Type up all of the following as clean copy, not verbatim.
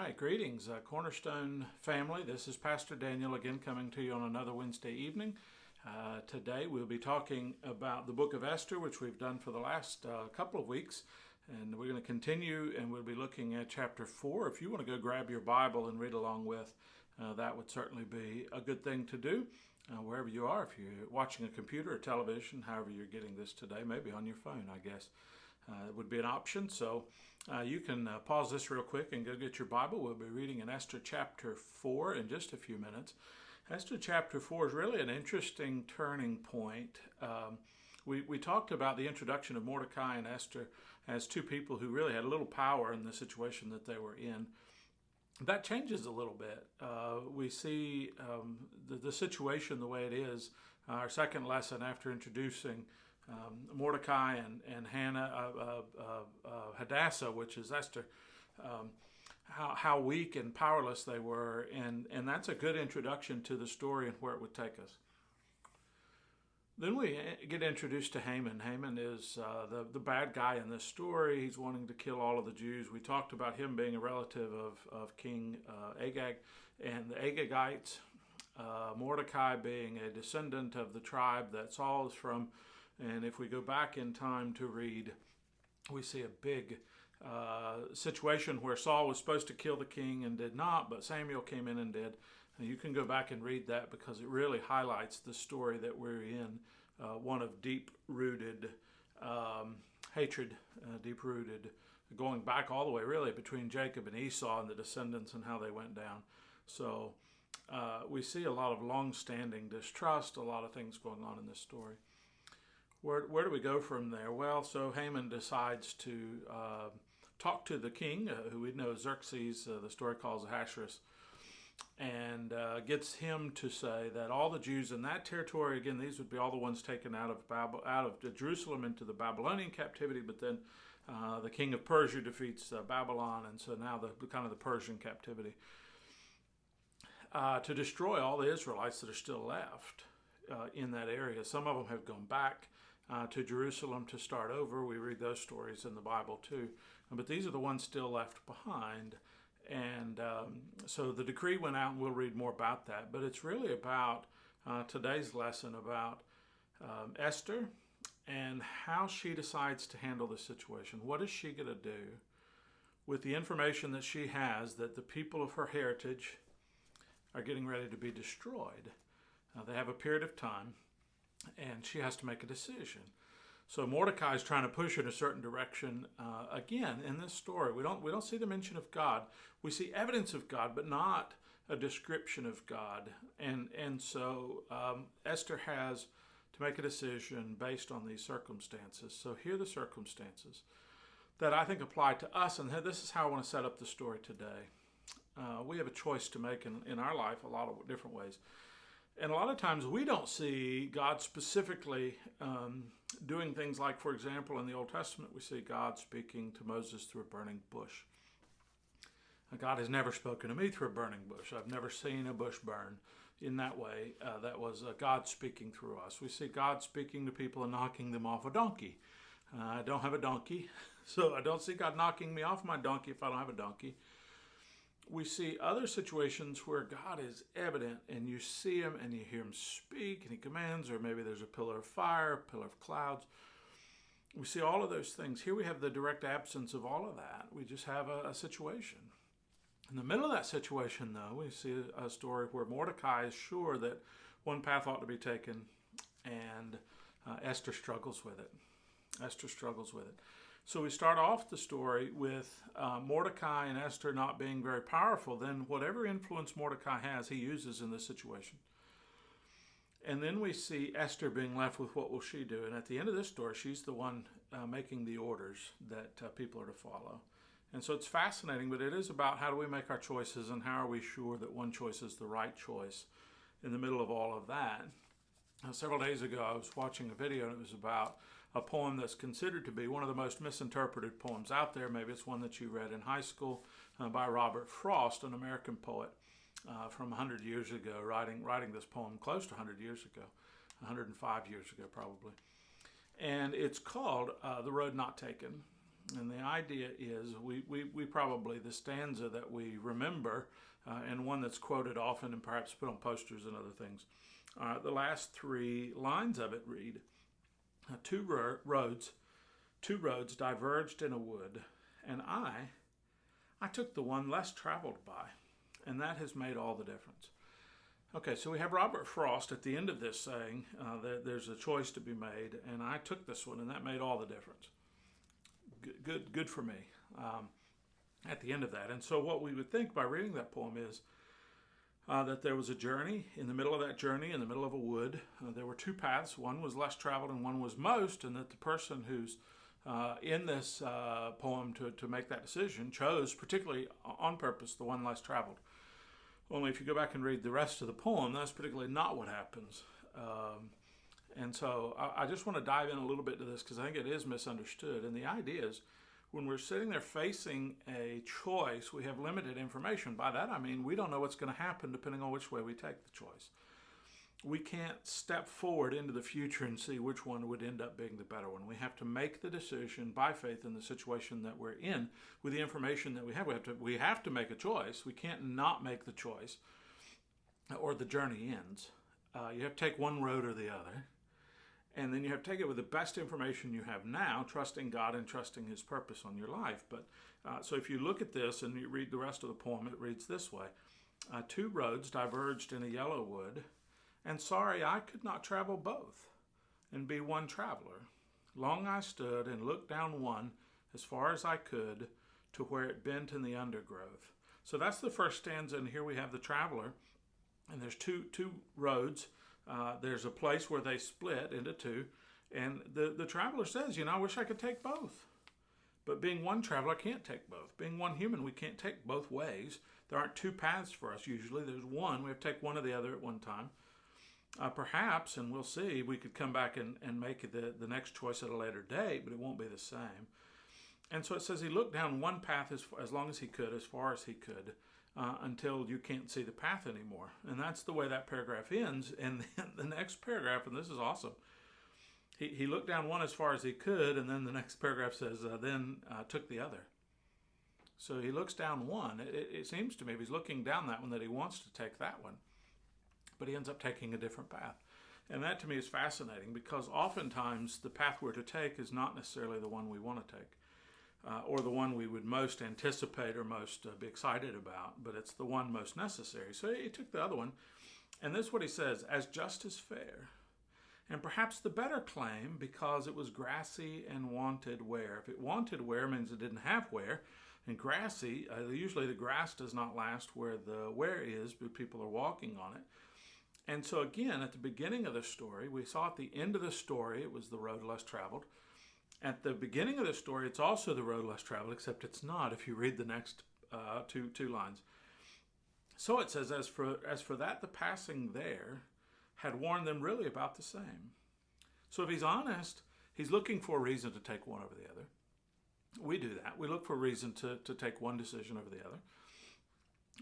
right, greetings, Cornerstone family. This is Pastor Daniel again coming to you on another Wednesday evening. Today we'll be talking about the Book of Esther, which we've done for the last couple of weeks. And we're going to continue and we'll be looking at chapter 4. If you want to go grab your Bible and read along with, that would certainly be a good thing to do wherever you are. If you're watching a computer or television, however you're getting this today, maybe on your phone, I guess. It would be an option. So you can pause this real quick and go get your Bible. We'll be reading in Esther chapter 4 in just a few minutes. Esther chapter 4 is really an interesting turning point. We talked about the introduction of Mordecai and Esther as two people who really had little power in the situation that they were in. That changes a little bit. We see the situation the way it is. Our second lesson after introducing Mordecai and Hadassah, which is Esther, how weak and powerless they were, and that's a good introduction to the story and where it would take us. Then we get introduced to Haman. Haman is the bad guy in this story. He's wanting to kill all of the Jews. We talked about him being a relative of King Agag and the Agagites. Mordecai being a descendant of the tribe that Saul is from. And if we go back in time to read, we see a big situation where Saul was supposed to kill the king and did not, but Samuel came in and did. And you can go back and read that because it really highlights the story that we're in, one of deep-rooted hatred, deep-rooted, going back all the way really between Jacob and Esau and the descendants and how they went down. So we see a lot of long-standing distrust, a lot of things going on in this story. Where do we go from there? Well, so Haman decides to talk to the king, who we know as Xerxes, the story calls Ahasuerus, and gets him to say that all the Jews in that territory, again, these would be all the ones taken out of Jerusalem into the Babylonian captivity, but then the king of Persia defeats Babylon, and so now the kind of the Persian captivity, to destroy all the Israelites that are still left in that area. Some of them have gone back to Jerusalem to start over. We read those stories in the Bible too. But these are the ones still left behind. And so the decree went out, and we'll read more about that. But it's really about today's lesson about Esther and how she decides to handle the situation. What is she going to do with the information that she has that the people of her heritage are getting ready to be destroyed? They have a period of time, and she has to make a decision. So Mordecai is trying to push her in a certain direction. Again, in this story, we don't see the mention of God. We see evidence of God, but not a description of God. And so Esther has to make a decision based on these circumstances. So here are the circumstances that I think apply to us, and this is how I want to set up the story today. We have a choice to make in our life a lot of different ways. And a lot of times we don't see God specifically doing things like, for example, in the Old Testament, we see God speaking to Moses through a burning bush. God has never spoken to me through a burning bush. I've never seen a bush burn in that way. That was God speaking through us. We see God speaking to people and knocking them off a donkey. I don't have a donkey, so I don't see God knocking me off my donkey if I don't have a donkey. We see other situations where God is evident and you see him and you hear him speak and he commands, or maybe there's a pillar of fire, a pillar of clouds. We see all of those things. Here we have the direct absence of all of that. We just have a situation. In the middle of that situation, though, we see a story where Mordecai is sure that one path ought to be taken, and Esther struggles with it. Esther struggles with it. So we start off the story with Mordecai and Esther not being very powerful. Then whatever influence Mordecai has, he uses in this situation. And then we see Esther being left with what will she do. And at the end of this story, she's the one making the orders that people are to follow. And so it's fascinating, but it is about how do we make our choices and how are we sure that one choice is the right choice in the middle of all of that. Several days ago, I was watching a video, and it was about a poem that's considered to be one of the most misinterpreted poems out there. Maybe it's one that you read in high school by Robert Frost, an American poet from 100 years ago, writing this poem close to 100 years ago, 105 years ago probably. And it's called The Road Not Taken. And the idea is we probably, the stanza that we remember, and one that's quoted often and perhaps put on posters and other things, the last three lines of it read, two roads diverged in a wood, and I took the one less traveled by, and that has made all the difference. Okay, so we have Robert Frost at the end of this saying that there's a choice to be made, and I took this one, and that made all the difference. Good for me at the end of that. And so what we would think by reading that poem is that there was a journey. In the middle of that journey, in the middle of a wood, there were two paths. One was less traveled and one was most, and that the person who's in this poem to make that decision chose, particularly on purpose, the one less traveled. Only if you go back and read the rest of the poem, that's particularly not what happens. And so I just want to dive in a little bit to this because I think it is misunderstood. And the idea is when we're sitting there facing a choice, we have limited information. By that I mean we don't know what's going to happen depending on which way we take the choice. We can't step forward into the future and see which one would end up being the better one. We have to make the decision by faith in the situation that we're in with the information that we have. We have to make a choice. We can't not make the choice or the journey ends. You have to take one road or the other. And then you have to take it with the best information you have now, trusting God and trusting His purpose on your life. But so if you look at this and you read the rest of the poem, it reads this way. Two roads diverged in a yellow wood, and sorry I could not travel both and be one traveler. Long I stood and looked down one as far as I could to where it bent in the undergrowth. So that's the first stanza, and here we have the traveler, and there's two roads. There's a place where they split into two, and the traveler says, I wish I could take both. But being one traveler, I can't take both. Being one human, we can't take both ways. There aren't two paths for us usually. There's one. We have to take one or the other at one time. Perhaps, and we'll see, we could come back and make the next choice at a later date, but it won't be the same. And so it says he looked down one path as long as he could, as far as he could, until you can't see the path anymore. And that's the way that paragraph ends. And then the next paragraph, and this is awesome, he looked down one as far as he could, and then the next paragraph says, then took the other. So he looks down one. It seems to me if he's looking down that one that he wants to take that one. But he ends up taking a different path. And that to me is fascinating because oftentimes the path we're to take is not necessarily the one we want to take or the one we would most anticipate or most be excited about, but it's the one most necessary. So he took the other one. And this is what he says, as just as fair. And perhaps the better claim because it was grassy and wanted wear. If it wanted wear means it didn't have wear. And grassy, usually the grass does not last where the wear is, but people are walking on it. And so again, at the beginning of the story, we saw at the end of the story, it was the road less traveled. At the beginning of the story, it's also the road less traveled, except it's not if you read the next two lines. So it says, as for that, the passing there had warned them really about the same. So if he's honest, he's looking for a reason to take one over the other. We do that. We look for a reason to take one decision over the other.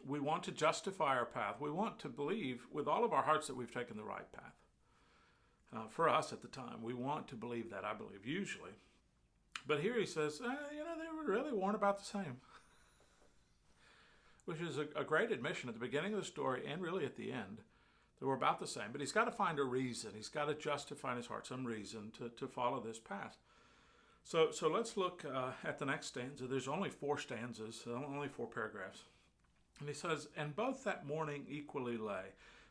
We want to justify our path. We want to believe with all of our hearts that we've taken the right path. For us at the time, we want to believe that, I believe, usually. But here he says, they were really warned about the same. Which is a great admission at the beginning of the story and really at the end. They were about the same. But he's got to find a reason. He's got to justify in his heart some reason to follow this path. So let's look at the next stanza. There's only 4 stanzas, only 4 paragraphs. And he says, and both that morning equally lay.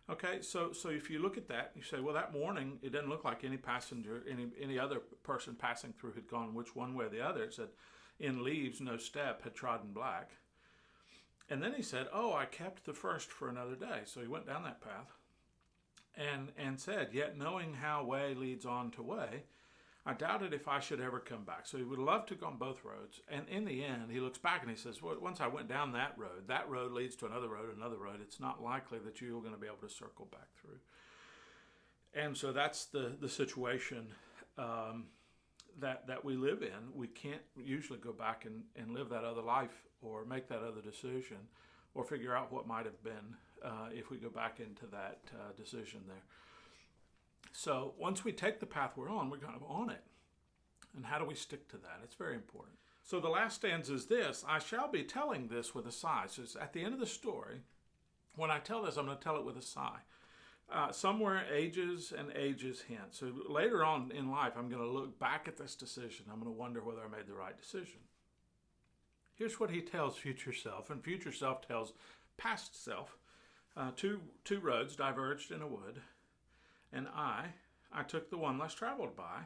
Okay, so if you look at that, you say, well, that morning, it didn't look like any passenger, any other person passing through had gone which one way or the other. It said, in leaves no step had trodden black. And then he said, I kept the first for another day. So he went down that path and said, yet knowing how way leads on to way, I doubted if I should ever come back. So he would love to go on both roads. And in the end, he looks back and he says, well, once I went down that road leads to another road. It's not likely that you're going to be able to circle back through. And so that's the situation that we live in. We can't usually go back and live that other life or make that other decision or figure out what might have been if we go back into that decision there. So once we take the path we're on, we're kind of on it. And how do we stick to that? It's very important. So the last stanza is this: I shall be telling this with a sigh. So it's at the end of the story. When I tell this, I'm going to tell it with a sigh. Somewhere ages and ages hence. So later on in life, I'm going to look back at this decision. I'm going to wonder whether I made the right decision. Here's what he tells future self, and future self tells past self. Two roads diverged in a wood, and I took the one less traveled by,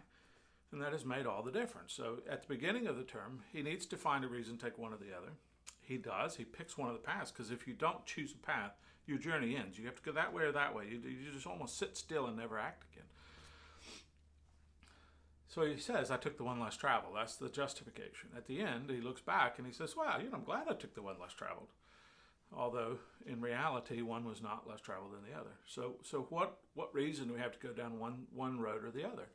and that has made all the difference. So at the beginning of the term, he needs to find a reason to take one or the other. He does. He picks one of the paths, because if you don't choose a path, your journey ends. You have to go that way or that way. You just almost sit still and never act again. So he says, I took the one less traveled. That's the justification. At the end, he looks back and he says, well, I'm glad I took the one less traveled. Although, in reality, one was not less traveled than the other. So what reason do we have to go down one road or the other?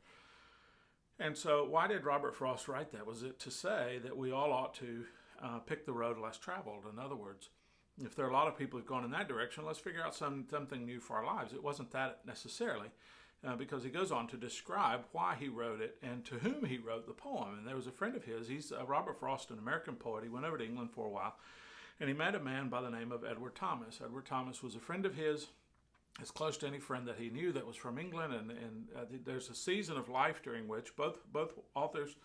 And so why did Robert Frost write that? Was it to say that we all ought to pick the road less traveled? In other words, if there are a lot of people who've gone in that direction, let's figure out something new for our lives. It wasn't that necessarily, because he goes on to describe why he wrote it and to whom he wrote the poem. And there was a friend of his, he's Robert Frost, an American poet. He went over to England for a while, and he met a man by the name of Edward Thomas. Edward Thomas was a friend of his, as close to any friend that he knew that was from England. And there's a season of life during which both authors,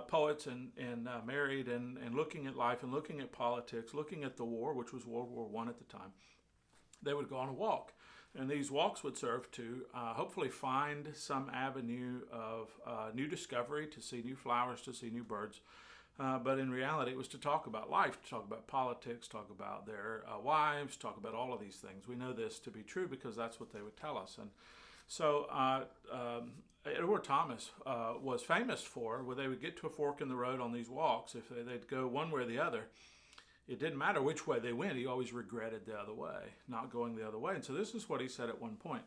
poets and married and looking at life and looking at politics, looking at the war, which was World War I at the time, they would go on a walk. And these walks would serve to hopefully find some avenue of new discovery, to see new flowers, to see new birds. But in reality, it was to talk about life, to talk about politics, talk about their wives, talk about all of these things. We know this to be true because that's what they would tell us. And so Edward Thomas was famous for, where they would get to a fork in the road on these walks. If they'd go one way or the other, it didn't matter which way they went. He always regretted the other way, not going the other way. And so this is what he said at one point.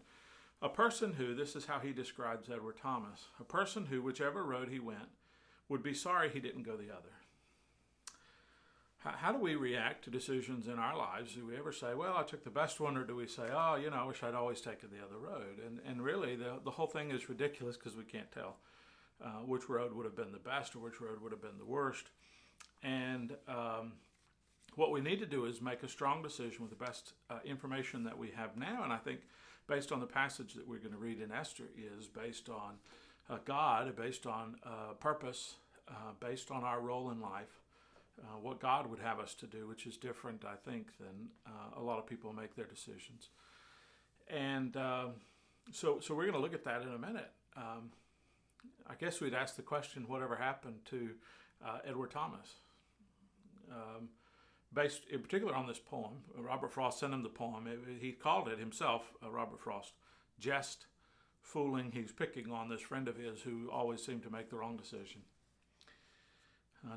A person who, this is how he describes Edward Thomas, a person who, whichever road he went, would be sorry he didn't go the other. How do we react to decisions in our lives? Do we ever say, well, I took the best one, or do we say, oh, I wish I'd always taken the other road? And really, the whole thing is ridiculous because we can't tell which road would have been the best or which road would have been the worst. And what we need to do is make a strong decision with the best information that we have now. And I think based on the passage that we're going to read in Esther is based on God, based on purpose, based on our role in life, what God would have us to do, which is different, I think, than a lot of people make their decisions. And so we're going to look at that in a minute. I guess we'd ask the question, whatever happened to Edward Thomas? Based in particular on this poem, Robert Frost sent him the poem. He called it himself, Robert Frost, jest, fooling. He's picking on this friend of his who always seemed to make the wrong decision.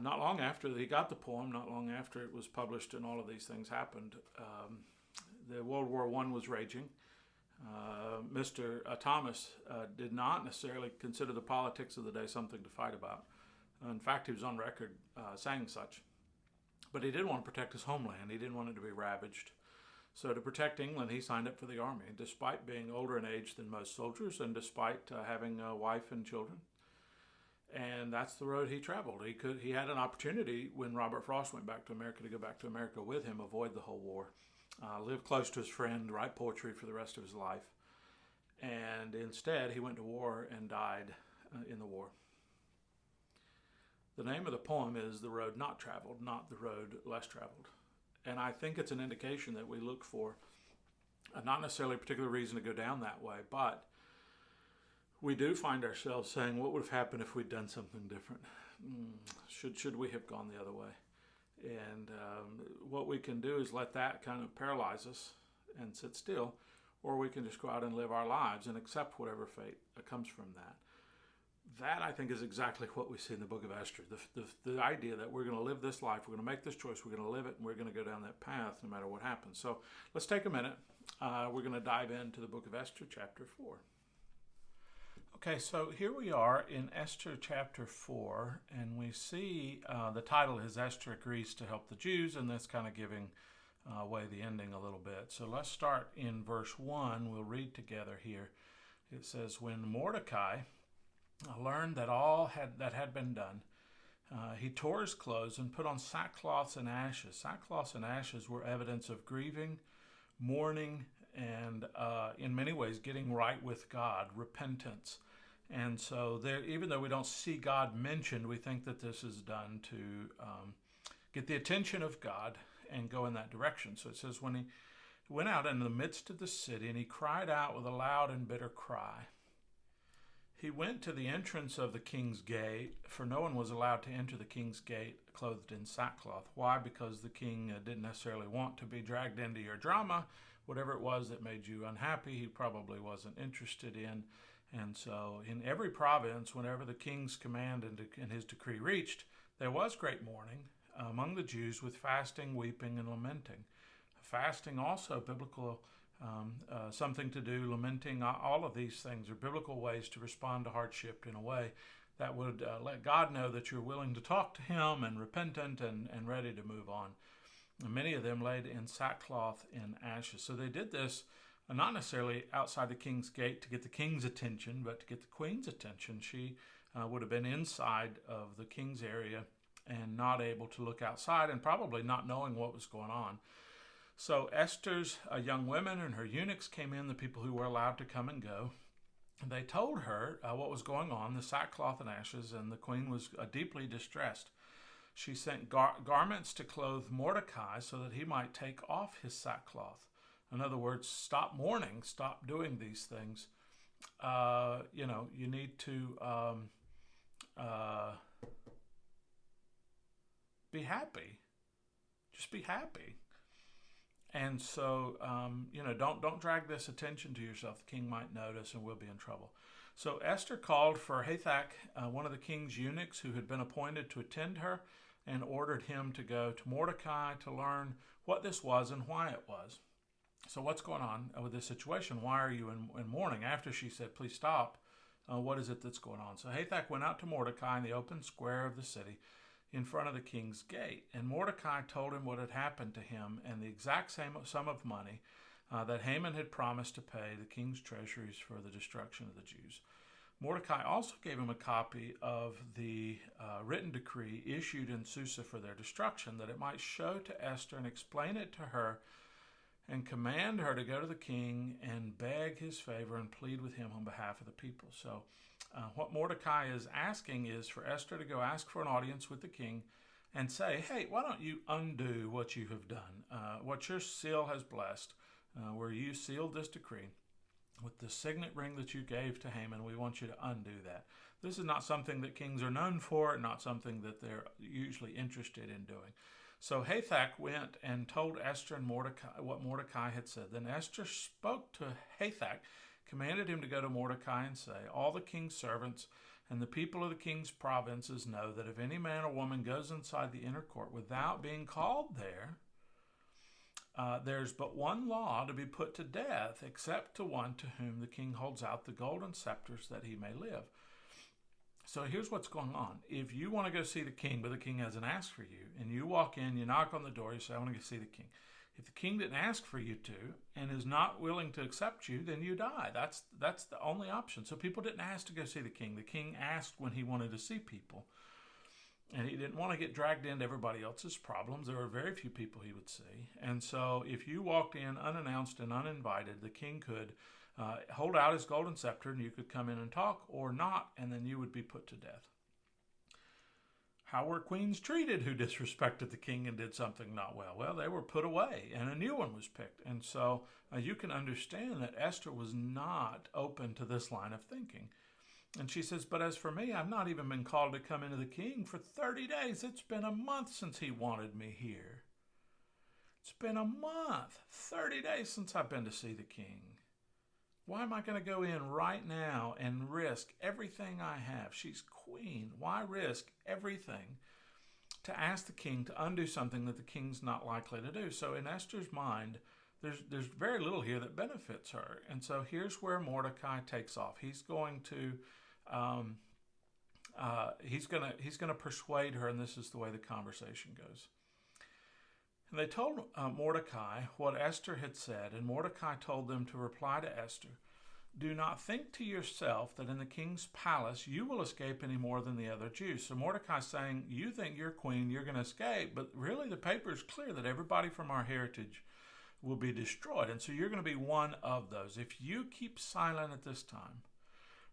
Not long after he got the poem, not long after it was published and all of these things happened, the World War I was raging. Mr. Thomas did not necessarily consider the politics of the day something to fight about. In fact, he was on record saying such. But he did want to protect his homeland. He didn't want it to be ravaged. So to protect England, he signed up for the army, despite being older in age than most soldiers and despite having a wife and children. And that's the road he traveled. He had an opportunity when Robert Frost went back to America to go back to America with him, avoid the whole war, live close to his friend, write poetry for the rest of his life. And instead, he went to war and died in the war. The name of the poem is The Road Not Traveled, not The Road Less Traveled. And I think it's an indication that we look for not necessarily a particular reason to go down that way, but we do find ourselves saying, what would have happened if we'd done something different? Should we have gone the other way? And what we can do is let that kind of paralyze us and sit still, or we can just go out and live our lives and accept whatever fate comes from that. That, I think, is exactly what we see in the Book of Esther. The idea that we're going to live this life, we're going to make this choice, we're going to live it, and we're going to go down that path no matter what happens. So let's take a minute. We're going to dive into the Book of Esther, chapter 4. Okay, so here we are in Esther chapter 4, and we see the title is Esther Agrees to Help the Jews, and that's kind of giving away the ending a little bit. So let's start in verse 1. We'll read together here. It says, when Mordecai learned that all that had been done, He tore his clothes and put on sackcloth and ashes. Sackcloth and ashes were evidence of grieving, mourning, and in many ways getting right with God, repentance. And so there, even though we don't see God mentioned, we think that this is done to get the attention of God and go in that direction. So it says, when he went out in the midst of the city, and he cried out with a loud and bitter cry. He went to the entrance of the king's gate, for no one was allowed to enter the king's gate clothed in sackcloth. Why? Because the king didn't necessarily want to be dragged into your drama. Whatever it was that made you unhappy, he probably wasn't interested in. And so in every province, whenever the king's command and his decree reached, there was great mourning among the Jews, with fasting, weeping, and lamenting. Fasting also, biblical, something to do, lamenting, all of these things are biblical ways to respond to hardship in a way that would let God know that you're willing to talk to him and repentant and ready to move on. And many of them laid in sackcloth and ashes. So they did this not necessarily outside the king's gate to get the king's attention, but to get the queen's attention. She would have been inside of the king's area and not able to look outside, and probably not knowing what was going on. So Esther's young women and her eunuchs came in, the people who were allowed to come and go. They told her what was going on, the sackcloth and ashes, and the queen was deeply distressed. She sent garments to clothe Mordecai so that he might take off his sackcloth. In other words, stop mourning, stop doing these things. You need to be happy. Just be happy. And so, don't drag this attention to yourself. The king might notice and we'll be in trouble. So Esther called for Hathach, one of the king's eunuchs who had been appointed to attend her, and ordered him to go to Mordecai to learn what this was and why it was. So what's going on with this situation? Why are you in mourning? After she said, please stop, what is it that's going on? So Hathach went out to Mordecai in the open square of the city, in front of the king's gate. And Mordecai told him what had happened to him and the exact same sum of money that Haman had promised to pay the king's treasuries for the destruction of the Jews. Mordecai also gave him a copy of the written decree issued in Susa for their destruction, that it might show to Esther and explain it to her and command her to go to the king and beg his favor and plead with him on behalf of the people. So what Mordecai is asking is for Esther to go ask for an audience with the king and say, hey, why don't you undo what you have done, what your seal has blessed, where you sealed this decree with the signet ring that you gave to Haman. We want you to undo that. This is not something that kings are known for, not something that they're usually interested in doing. So Hathach went and told Esther and Mordecai what Mordecai had said. Then Esther spoke to Hathach, commanded him to go to Mordecai and say, all the king's servants and the people of the king's provinces know that if any man or woman goes inside the inner court without being called there, there's but one law to be put to death, except to one to whom the king holds out the golden scepters that he may live. So here's what's going on. If you want to go see the king, but the king hasn't asked for you, and you walk in, you knock on the door, you say, I want to go see the king. If the king didn't ask for you to and is not willing to accept you, then you die. That's the only option. So people didn't ask to go see the king. The king asked when he wanted to see people. And he didn't want to get dragged into everybody else's problems. There were very few people he would see. And so if you walked in unannounced and uninvited, the king could hold out his golden scepter and you could come in and talk, or not, and then you would be put to death. How were queens treated who disrespected the king and did something not well? Well, they were put away and a new one was picked. And so you can understand that Esther was not open to this line of thinking. And she says, but as for me, I've not even been called to come into the king for 30 days. It's been a month since he wanted me here. It's been a month, 30 days since I've been to see the king. Why am I going to go in right now and risk everything I have? She's queen. Why risk everything to ask the king to undo something that the king's not likely to do? So in Esther's mind, there's very little here that benefits her. And so here's where Mordecai takes off. He's going to he's going to persuade her, and this is the way the conversation goes. And they told Mordecai what Esther had said, and Mordecai told them to reply to Esther, do not think to yourself that in the king's palace you will escape any more than the other Jews. So Mordecai's saying, you think you're queen, you're going to escape, but really the paper is clear that everybody from our heritage will be destroyed. And so you're going to be one of those. If you keep silent at this time,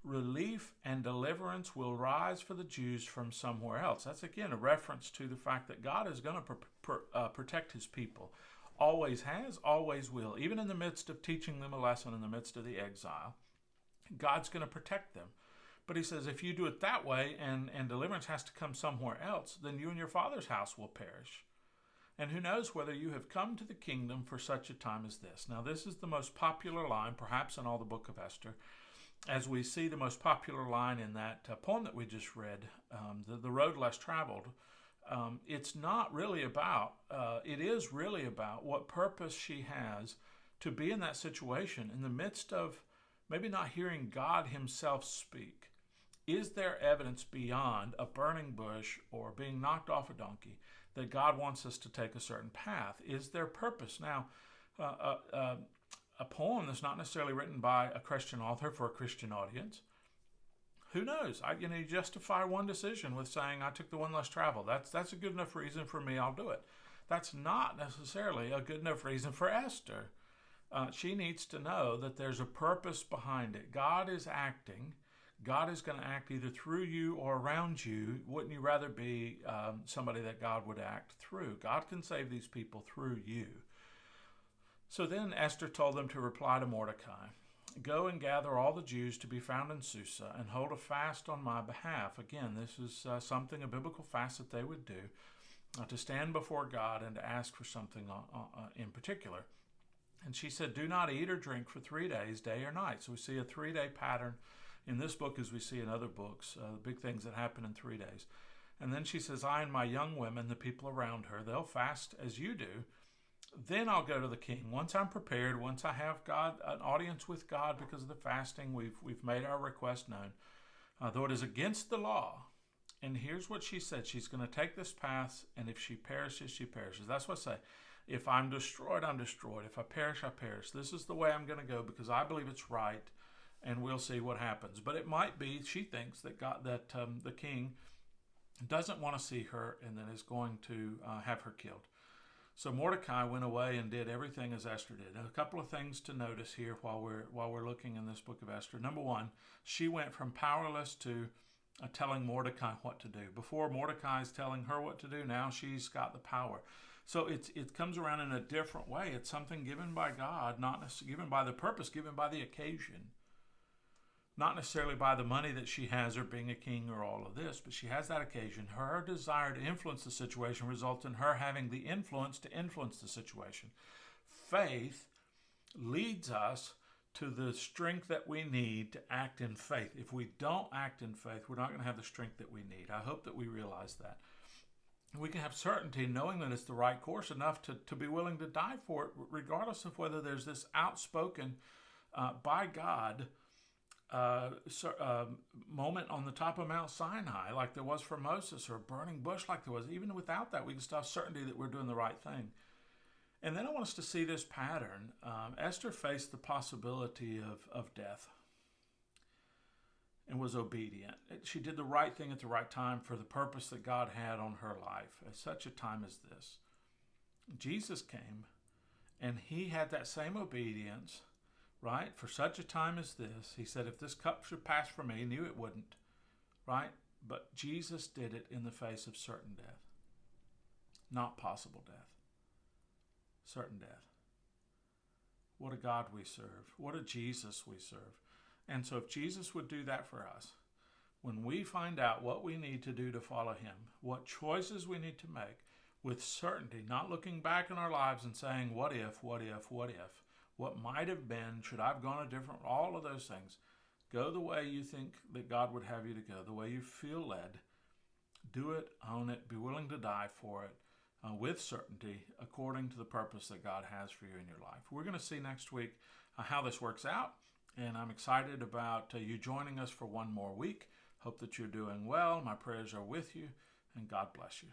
relief and deliverance will rise for the Jews from somewhere else. That's again a reference to the fact that God is going to protect his people. Always has, always will. Even in the midst of teaching them a lesson, in the midst of the exile, God's going to protect them. But he says if you do it that way and deliverance has to come somewhere else, then you and your father's house will perish. And who knows whether you have come to the kingdom for such a time as this. Now this is the most popular line, perhaps in all the Book of Esther, as we see the most popular line in that poem that we just read, the road less traveled. It's not really about, it is really about what purpose she has to be in that situation in the midst of maybe not hearing God himself speak. Is there evidence beyond a burning bush or being knocked off a donkey that God wants us to take a certain path? Is there purpose? Now, a poem that's not necessarily written by a Christian author for a Christian audience, who knows? You justify one decision with saying, I took the one less travel. That's a good enough reason for me, I'll do it. That's not necessarily a good enough reason for Esther. She needs to know that there's a purpose behind it. God is acting. God is going to act either through you or around you. Wouldn't you rather be somebody that God would act through? God can save these people through you. So then Esther told them to reply to Mordecai, go and gather all the Jews to be found in Susa and hold a fast on my behalf. Again, this is something, a biblical fast that they would do, to stand before God and to ask for something in particular. And she said, do not eat or drink for 3 days, day or night. So we see a 3-day pattern in this book as we see in other books, big things that happen in 3 days. And then she says, I and my young women, the people around her, they'll fast as you do. Then I'll go to the king. Once I'm prepared, once I have an audience with God because of the fasting, we've made our request known. Though it is against the law. And here's what she said. She's going to take this path, and if she perishes, she perishes. That's what I say. If I'm destroyed, I'm destroyed. If I perish, I perish. This is the way I'm going to go because I believe it's right, and we'll see what happens. But it might be, she thinks, that the king doesn't want to see her and then is going to have her killed. So Mordecai went away and did everything as Esther did. Now, a couple of things to notice here while we're looking in this book of Esther. Number one, she went from powerless to telling Mordecai what to do. Before, Mordecai's telling her what to do. Now she's got the power. So it comes around in a different way. It's something given by God, not necessarily given by the purpose, given by the occasion. Not necessarily by the money that she has or being a king or all of this, but she has that occasion. Her desire to influence the situation results in her having the influence to influence the situation. Faith leads us to the strength that we need to act in faith. If we don't act in faith, we're not going to have the strength that we need. I hope that we realize that. We can have certainty knowing that it's the right course enough to be willing to die for it, regardless of whether there's this outspoken by God moment on the top of Mount Sinai like there was for Moses, or a burning bush like there was. Even without that, we can still have certainty that we're doing the right thing. And then I want us to see this pattern. Esther faced the possibility of death and was obedient. She did the right thing at the right time for the purpose that God had on her life at such a time as this. Jesus came and he had that same obedience, right? For such a time as this. He said, if this cup should pass from me, he knew it wouldn't, right? But Jesus did it in the face of certain death. Not possible death. Certain death. What a God we serve. What a Jesus we serve. And so if Jesus would do that for us, when we find out what we need to do to follow him, what choices we need to make with certainty, not looking back in our lives and saying, what if, what might have been, should I have gone a different, all of those things. Go the way you think that God would have you to go, the way you feel led. Do it, own it, be willing to die for it with certainty according to the purpose that God has for you in your life. We're going to see next week how this works out, and I'm excited about you joining us for one more week. Hope that you're doing well. My prayers are with you, and God bless you.